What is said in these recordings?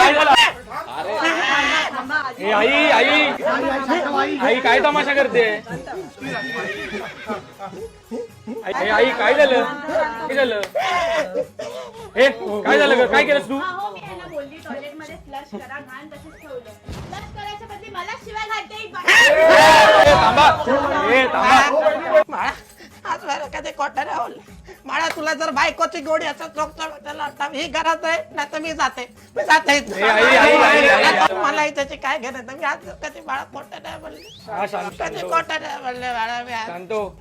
काय झालं? ए आई आई आई काय तमाशा करते? आई आई काय झालं? काय झालं? हे काय झालं ग? काय केलंस तू? मी यांना बोलली टॉयलेट मध्ये फ्लश करा घाण तसेच ठेवलं. फ्लश करायच्या बदली मला शिवाय घालते. थांबा ए थांबा. माळा आज बरं कधी कोटा नाही बोलले. माळा तुला जर बायकोची गोडी असं चोक ही घरात आहे ना तर मी जाते मला त्याची काय घेणं तर मी आज कधी बाळा कोटा नाही बोलले. कधी कोटा नाही बोलले बाळा मी आज. शांतो.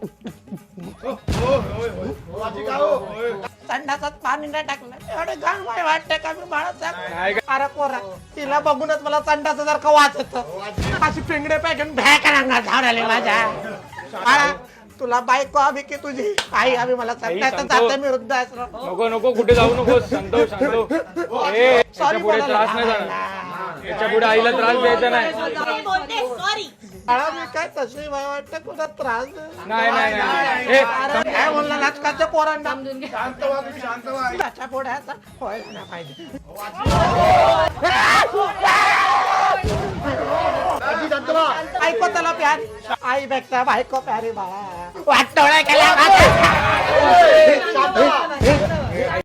संडासात पाणी नाही टाकलं एवढं घाण माय वाटतं का मी बाळा. अरे पोरा तिला बघूनच मला संडासा जर का वाच येतं. अशी पिंगडे पॅकेट भॅ करा झाडाले माझ्या. बाळा तुला बायको हवी की तुझी आई हवी मला सांगता जाते मी वृद्ध आश्रम. नको नको कुठे जाऊ नको. शांतो शांतो. ए याच्या पुढे त्रास नाही जाणार. याच्या पुढे आईला त्रास द्यायचा नाही. सॉरी. बाळा मी काय तशी वाटतं तुला त्रास नाही नाही नाही. ए काय बोलला नाचकाच्या पोरांना त्याच्या पुढे आता व्हायला नाही पाहिजे. ऐको त्याला प्यार आई पेक्षा बायको प्यारी बाळा वाटोळा केला